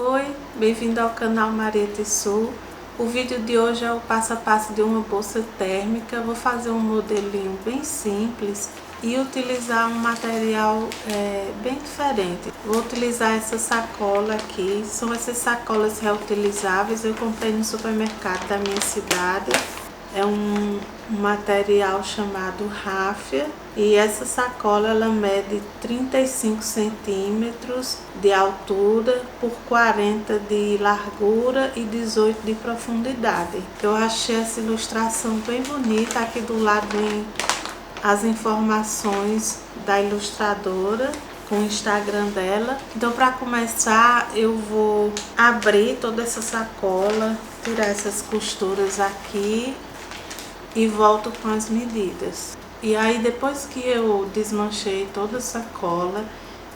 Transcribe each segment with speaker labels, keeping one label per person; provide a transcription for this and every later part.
Speaker 1: Oi, bem-vindo ao canal Maria Tissu. O vídeo de hoje é o passo a passo de uma bolsa térmica. Vou fazer um modelinho bem simples e utilizar um material bem diferente. Vou utilizar essa sacola aqui, são essas sacolas reutilizáveis, eu comprei no supermercado da minha cidade. É um material chamado ráfia e essa sacola ela mede 35 centímetros de altura por 40 de largura e 18 de profundidade. Eu achei essa ilustração bem bonita. Aqui do lado vem as informações da ilustradora com o Instagram dela. Então, para começar, eu vou abrir toda essa sacola, tirar essas costuras aqui e volto com as medidas. E aí, depois que eu desmanchei toda a sacola,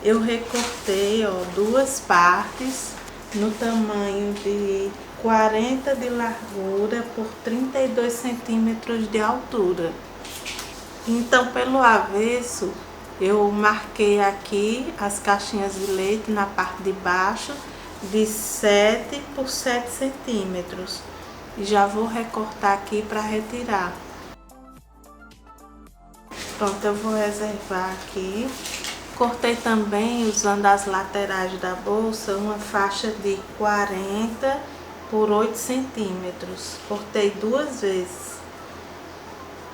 Speaker 1: eu recortei duas partes no tamanho de 40 de largura por 32 centímetros de altura. Então, pelo avesso, eu marquei aqui as caixinhas de leite na parte de baixo de 7 por 7 centímetros. E já vou recortar aqui para retirar. Pronto, eu vou reservar aqui. Cortei também, usando as laterais da bolsa, uma faixa de 40 por 8 centímetros. Cortei duas vezes.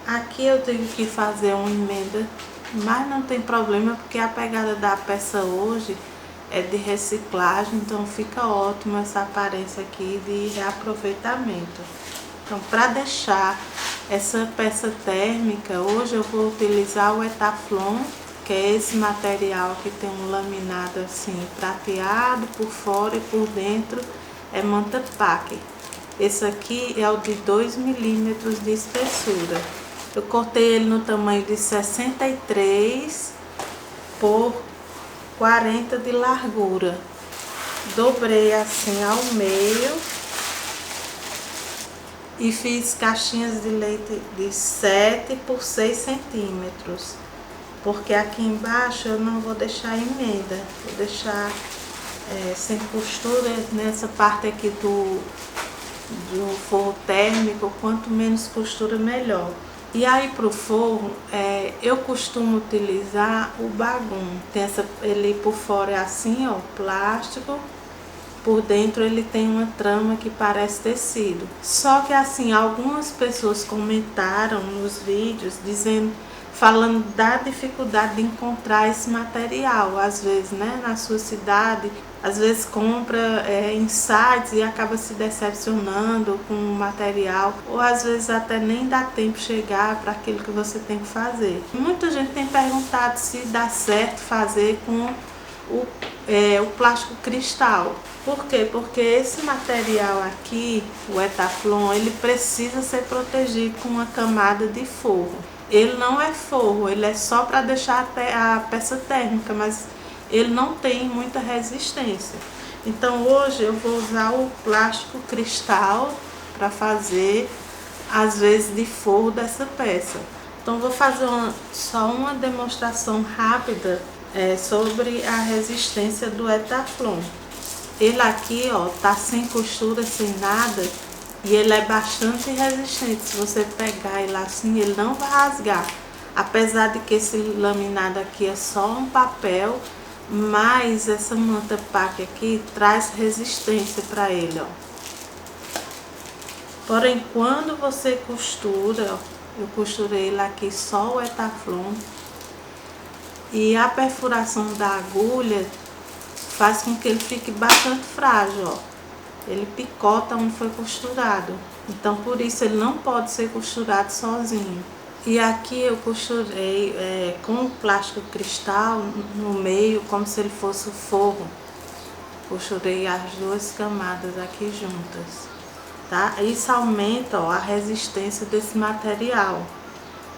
Speaker 1: Aqui eu tenho que fazer uma emenda, mas não tem problema, porque a pegada da peça hoje é de reciclagem, então fica ótimo essa aparência aqui de reaproveitamento. Então, para deixar essa peça térmica, hoje eu vou utilizar o Etaflon, que é esse material que tem um laminado assim prateado por fora e por dentro é manta paque. Esse aqui é o de 2 milímetros de espessura. Eu cortei ele no tamanho de 63 por 40 de largura. Dobrei assim ao meio e fiz caixinhas de leite de 7 por 6 centímetros. Porque aqui embaixo eu não vou deixar emenda, vou deixar sem costura nessa parte aqui do forro térmico. Quanto menos costura, melhor. E aí pro forro, eu costumo utilizar o bagum. Tem ele por fora é assim, plástico. Por dentro ele tem uma trama que parece tecido. Só que assim, algumas pessoas comentaram nos vídeos falando da dificuldade de encontrar esse material. Às vezes, na sua cidade, às vezes compra em sites e acaba se decepcionando com o material, ou às vezes até nem dá tempo de chegar para aquilo que você tem que fazer. Muita gente tem perguntado se dá certo fazer com o plástico cristal. Por quê? Porque esse material aqui, o Etaflon, ele precisa ser protegido com uma camada de forro. Ele não é forro, ele é só para deixar a peça térmica, mas ele não tem muita resistência. Então hoje eu vou usar o plástico cristal para fazer, às vezes, de forro dessa peça. Então vou fazer só uma demonstração rápida sobre a resistência do Etaflon. Ele aqui, tá sem costura, sem nada, e ele é bastante resistente. Se você pegar ele assim, ele não vai rasgar. Apesar de que esse laminado aqui é só um papel, mas essa manta paque aqui traz resistência para ele, Porém, quando você costura, eu costurei ele aqui só o Etaflon, e a perfuração da agulha faz com que ele fique bastante frágil, Ele picota onde foi costurado. Então, por isso, ele não pode ser costurado sozinho. E aqui eu costurei com o plástico cristal no meio, como se ele fosse o forro. Costurei as duas camadas aqui juntas, tá? Isso aumenta a resistência desse material,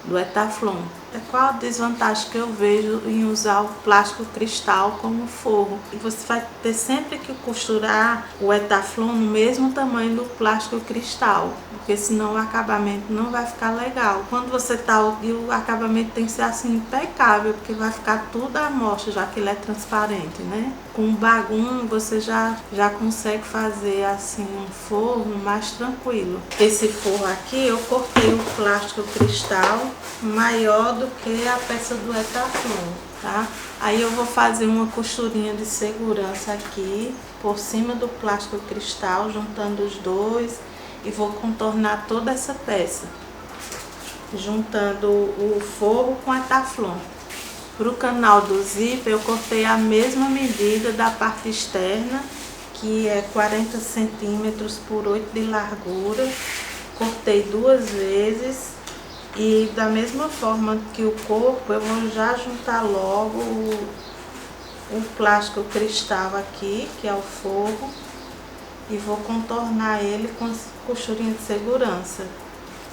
Speaker 1: do Etaflon. qual a desvantagem que eu vejo em usar o plástico cristal como forro. E você vai ter sempre que costurar o Etaflon no mesmo tamanho do plástico cristal, porque senão o acabamento não vai ficar legal. Quando você o acabamento tem que ser assim impecável, porque vai ficar tudo à mostra, já que ele é transparente, né? Com o bagum você já consegue fazer assim um forro mais tranquilo. Esse forro aqui eu cortei o plástico cristal maior do que a peça do Etaflon, tá? Aí eu vou fazer uma costurinha de segurança aqui por cima do plástico cristal, juntando os dois, e vou contornar toda essa peça, juntando o forro com o Etaflon. Para o canal do zíper eu cortei a mesma medida da parte externa, que é 40 centímetros por 8 de largura. Cortei 2 vezes e da mesma forma que o corpo eu vou já juntar logo o plástico cristal aqui, que é o forro, e vou contornar ele com costurinha de segurança,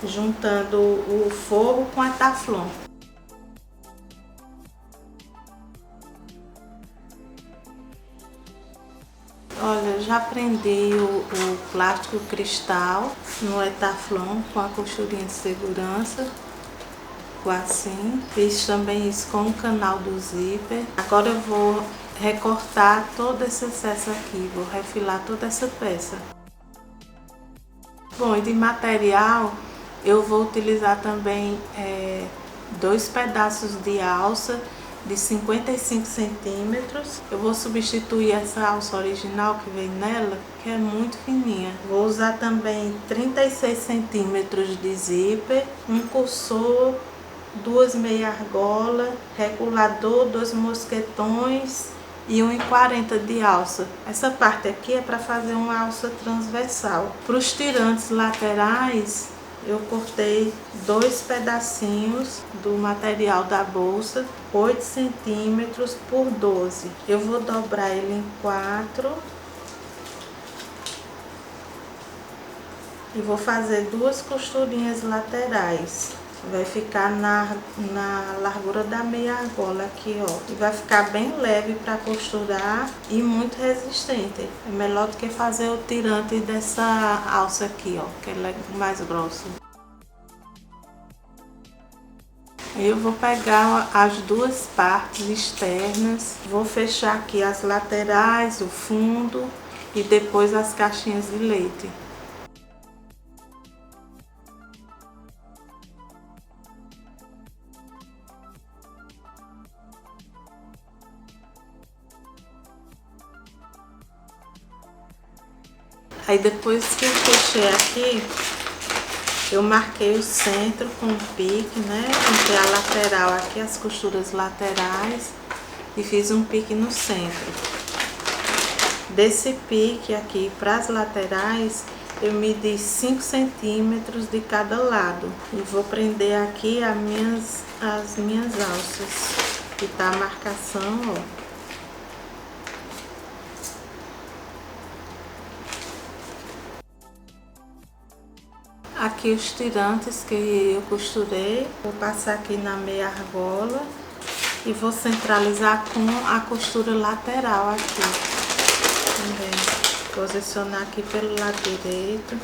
Speaker 1: juntando o forro com a Etaflon. Olha, já prendi o plástico cristal no Etaflon com a costurinha de segurança, assim. Fiz também isso com o canal do zíper. Agora eu vou recortar todo esse excesso aqui, vou refilar toda essa peça. Bom, e de material eu vou utilizar também 2 pedaços de alça de 55 centímetros. Eu vou substituir essa alça original que vem nela, que é muito fininha. Vou usar também 36 centímetros de zíper, um cursor, 2 meia argola, regulador, 2 mosquetões e 1,40 de alça. Essa parte aqui é para fazer uma alça transversal. Para os tirantes laterais eu cortei 2 pedacinhos do material da bolsa, 8 centímetros por 12. Eu vou dobrar ele em 4 e vou fazer 2 costurinhas laterais. Vai ficar na largura da meia argola aqui, ó. E vai ficar bem leve para costurar e muito resistente. É melhor do que fazer o tirante dessa alça aqui, ó, que ela é mais grossa. Eu vou pegar as 2 partes externas, vou fechar aqui as laterais, o fundo e depois as caixinhas de leite. Aí depois que eu fechei aqui, eu marquei o centro com o pique, né? Comprei a lateral aqui, as costuras laterais, e fiz um pique no centro. Desse pique aqui para as laterais, eu medi 5 centímetros de cada lado. E vou prender aqui as minhas alças, que tá a marcação, ó. Aqui os tirantes que eu costurei, vou passar aqui na meia argola e vou centralizar com a costura lateral aqui. Também posicionar aqui pelo lado direito.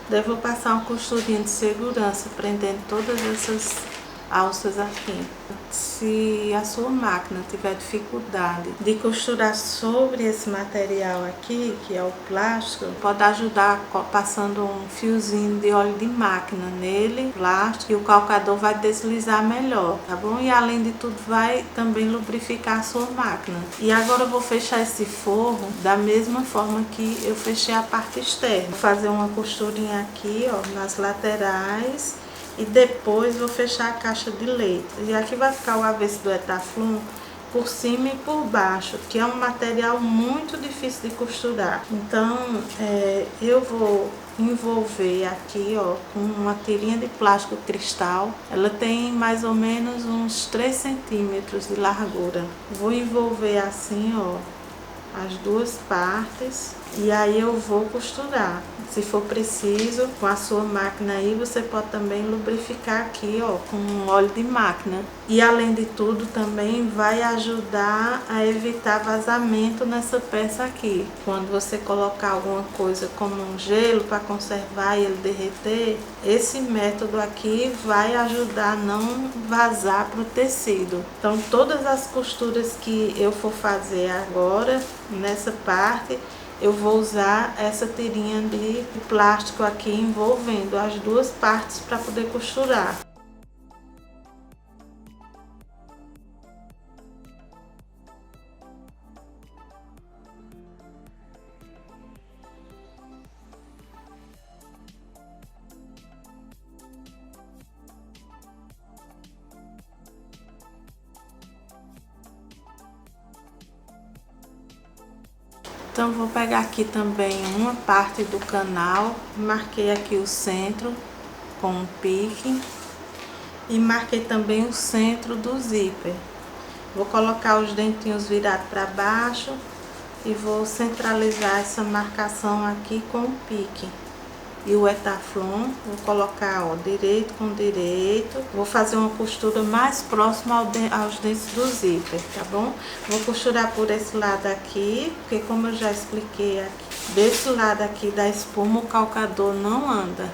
Speaker 1: Daí vou passar uma costurinha de segurança, prendendo todas essas alças aqui. Se a sua máquina tiver dificuldade de costurar sobre esse material aqui, que é o plástico, pode ajudar passando um fiozinho de óleo de máquina nele, plástico, e o calcador vai deslizar melhor, tá bom? E além de tudo vai também lubrificar a sua máquina. E agora eu vou fechar esse forro da mesma forma que eu fechei a parte externa. Vou fazer uma costurinha aqui, ó, nas laterais. E depois vou fechar a caixa de leite. E aqui vai ficar o avesso do Etaflon por cima e por baixo, que é um material muito difícil de costurar. Então eu vou envolver aqui, ó, com uma tirinha de plástico cristal. Ela tem mais ou menos uns 3 centímetros de largura. Vou envolver assim, ó, as duas partes e aí eu vou costurar. Se for preciso, com a sua máquina aí, você pode também lubrificar aqui, ó, com óleo de máquina. E além de tudo, também vai ajudar a evitar vazamento nessa peça aqui. Quando você colocar alguma coisa como um gelo para conservar e ele derreter, esse método aqui vai ajudar a não vazar para o tecido. Então, todas as costuras que eu for fazer agora, nessa parte, eu vou usar essa tirinha de plástico aqui envolvendo as duas partes para poder costurar. Então vou pegar aqui também uma parte do canal, marquei aqui o centro com um pique e marquei também o centro do zíper. Vou colocar os dentinhos virados para baixo e vou centralizar essa marcação aqui com o pique. E o etaflon, vou colocar, ó, direito com direito. Vou fazer uma costura mais próxima aos dentes do zíper, tá bom? Vou costurar por esse lado aqui, porque como eu já expliquei aqui, desse lado aqui da espuma o calcador não anda.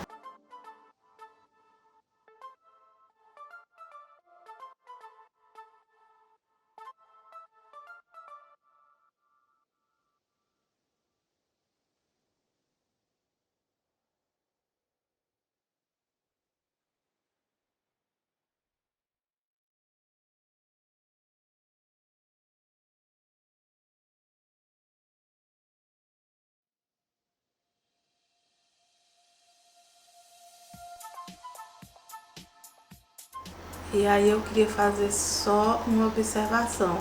Speaker 1: E aí eu queria fazer só uma observação.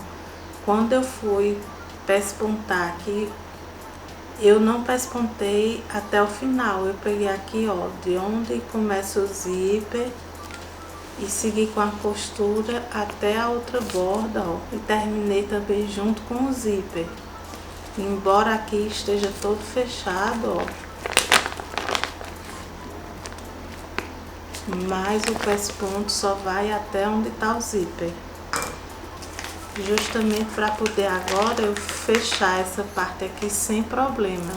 Speaker 1: Quando eu fui pespontar aqui, eu não pespontei até o final. Eu peguei aqui, ó, de onde começa o zíper e segui com a costura até a outra borda, ó. E terminei também junto com o zíper. Embora aqui esteja todo fechado, ó. Mas o pesponto só vai até onde tá o zíper. Justamente para poder agora eu fechar essa parte aqui sem problema.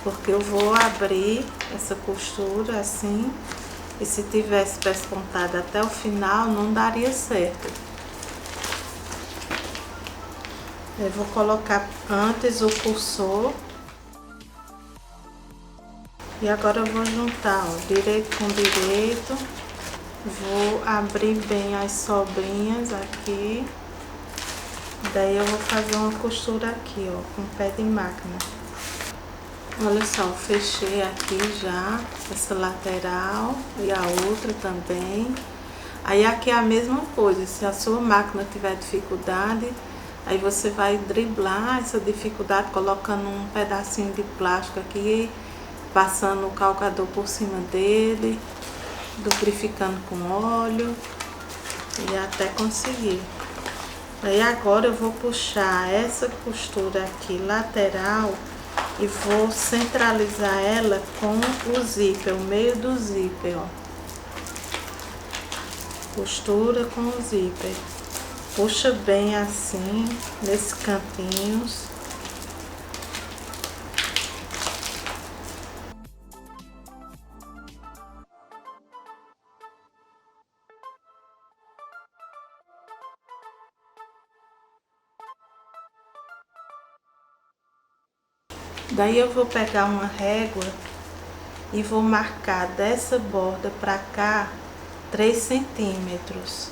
Speaker 1: Porque eu vou abrir essa costura assim. E se tivesse pespontado até o final, não daria certo. Eu vou colocar antes o cursor. E agora eu vou juntar, ó, direito com direito. Vou abrir bem as sobrinhas aqui. Daí eu vou fazer uma costura aqui, ó, com pé de máquina. Olha só, fechei aqui já essa lateral e a outra também. Aí aqui é a mesma coisa, se a sua máquina tiver dificuldade, aí você vai driblar essa dificuldade colocando um pedacinho de plástico aqui, passando o calcador por cima dele, lubrificando com óleo e até conseguir. Aí agora eu vou puxar essa costura aqui lateral e vou centralizar ela com o zíper, o meio do zíper, ó. Costura com o zíper. Puxa bem assim, nesses cantinhos. Daí eu vou pegar uma régua e vou marcar dessa borda pra cá 3 centímetros.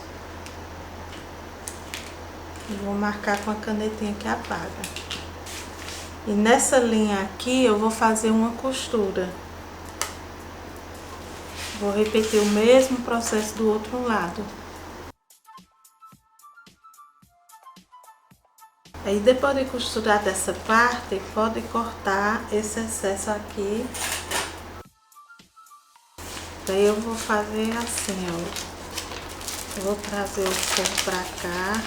Speaker 1: E vou marcar com a canetinha que apaga. E nessa linha aqui eu vou fazer uma costura. Vou repetir o mesmo processo do outro lado. Aí depois de costurar dessa parte, pode cortar esse excesso aqui Daí eu vou fazer assim, ó. Eu vou trazer o forro pra cá.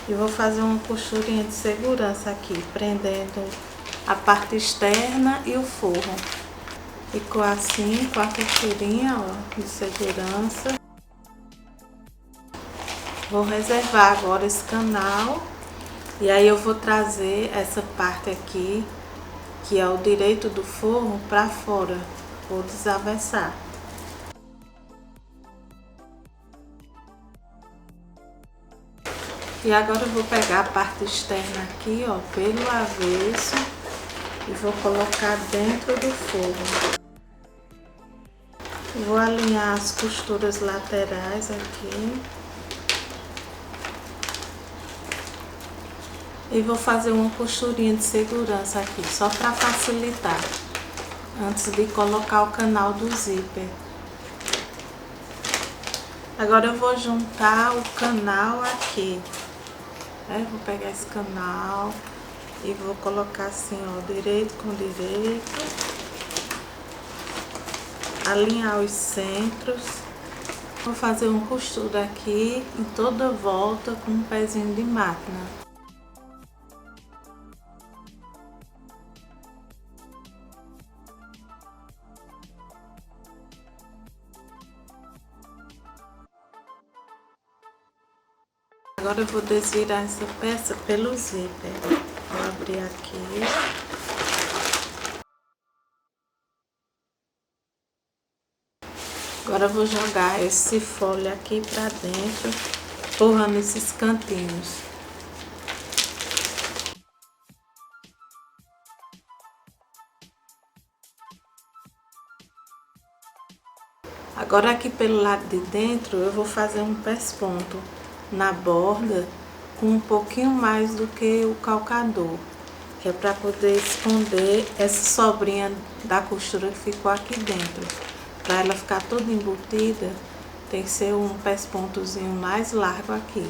Speaker 1: E vou fazer uma costurinha de segurança aqui, prendendo a parte externa e o forro. Ficou assim, com a costurinha, ó, de segurança. Vou reservar agora esse canal. E aí eu vou trazer essa parte aqui, que é o direito do forro, pra fora. Vou desavessar. E agora eu vou pegar a parte externa aqui, ó, pelo avesso e vou colocar dentro do forro. Vou alinhar as costuras laterais aqui. E vou fazer uma costurinha de segurança aqui, só para facilitar, antes de colocar o canal do zíper. Agora eu vou juntar o canal aqui. Vou pegar esse canal e vou colocar assim, ó, direito com direito. Alinhar os centros. Vou fazer uma costura aqui em toda volta com um pezinho de máquina. Agora eu vou desvirar essa peça pelo zíper. Vou abrir aqui. Agora eu vou jogar esse fole aqui pra dentro, forrando esses cantinhos. Agora aqui pelo lado de dentro eu vou fazer um pesponto na borda com um pouquinho mais do que o calcador, que é para poder esconder essa sobrinha da costura que ficou aqui dentro. Para ela ficar toda embutida, tem que ser um pespontozinho mais largo aqui.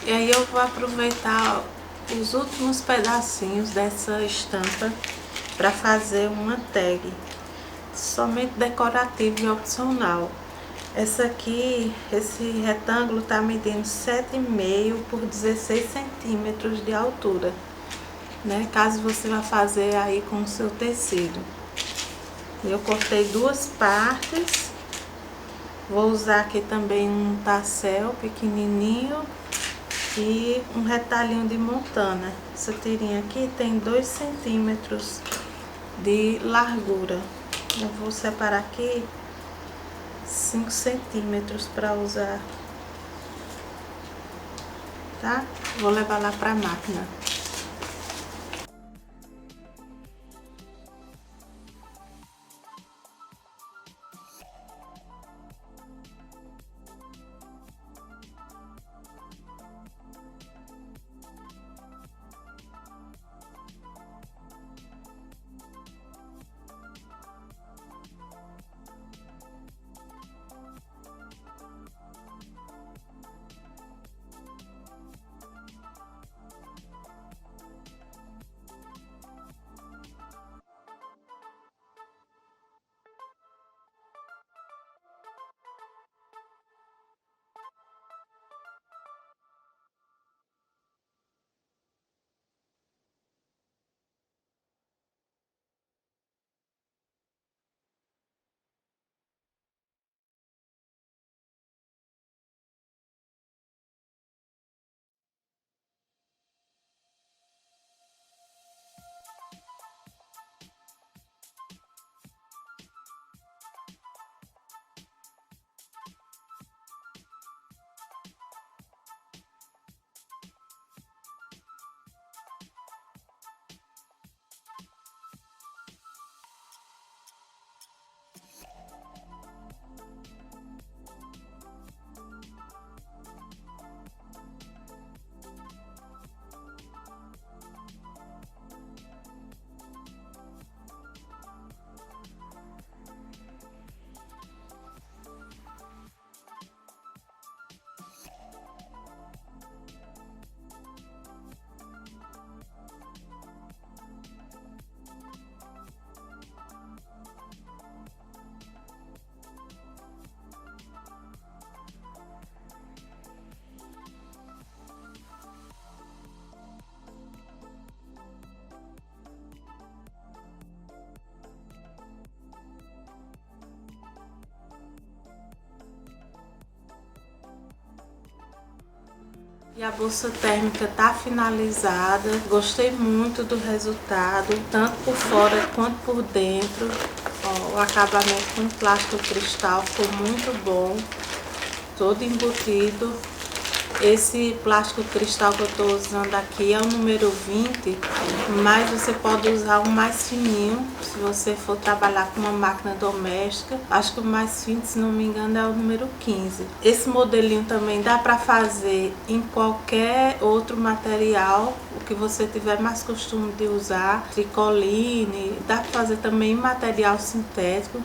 Speaker 1: E aí eu vou aproveitar os últimos pedacinhos dessa estampa para fazer uma tag, somente decorativa e opcional. Essa aqui, esse retângulo tá medindo 7,5 por 16 centímetros de altura, né? Caso você vá fazer aí com o seu tecido. Eu cortei duas partes. Vou usar aqui também um tassel pequenininho e um retalhinho de montana. Essa tirinha aqui tem 2 centímetros de largura. Eu vou separar aqui 5 centímetros para usar, tá? Vou levar lá para a máquina. E a bolsa térmica tá finalizada. Gostei muito do resultado, tanto por fora quanto por dentro. Ó, o acabamento com plástico cristal ficou muito bom, todo embutido. Esse plástico cristal que eu estou usando aqui é o número 20, mas você pode usar um mais fininho se você for trabalhar com uma máquina doméstica. Acho que o mais fino, se não me engano, é o número 15. Esse modelinho também dá para fazer em qualquer outro material, o que você tiver mais costume de usar, tricoline, dá para fazer também em material sintético.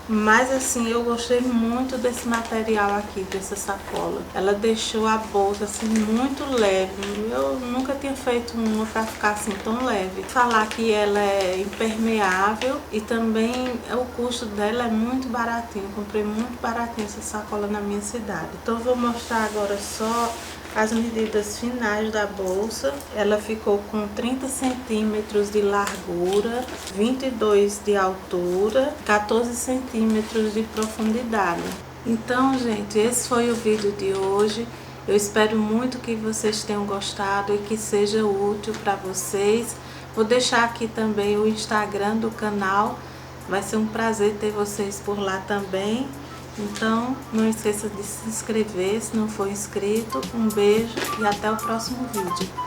Speaker 1: Mas assim, eu gostei muito desse material aqui, dessa sacola. Ela deixou a bolsa assim muito leve. Eu nunca tinha feito uma pra ficar assim tão leve. Falar que ela é impermeável e também o custo dela é muito baratinho. Eu comprei muito baratinho essa sacola na minha cidade. Então eu vou mostrar agora só as medidas finais da bolsa. Ela ficou com 30 centímetros de largura, 22 de altura, 14 centímetros de profundidade. Então, gente, esse foi o vídeo de hoje. Eu espero muito que vocês tenham gostado e que seja útil para vocês. Vou deixar aqui também o Instagram do canal. Vai ser um prazer ter vocês por lá também. Então, não esqueça de se inscrever se não for inscrito. Um beijo e até o próximo vídeo.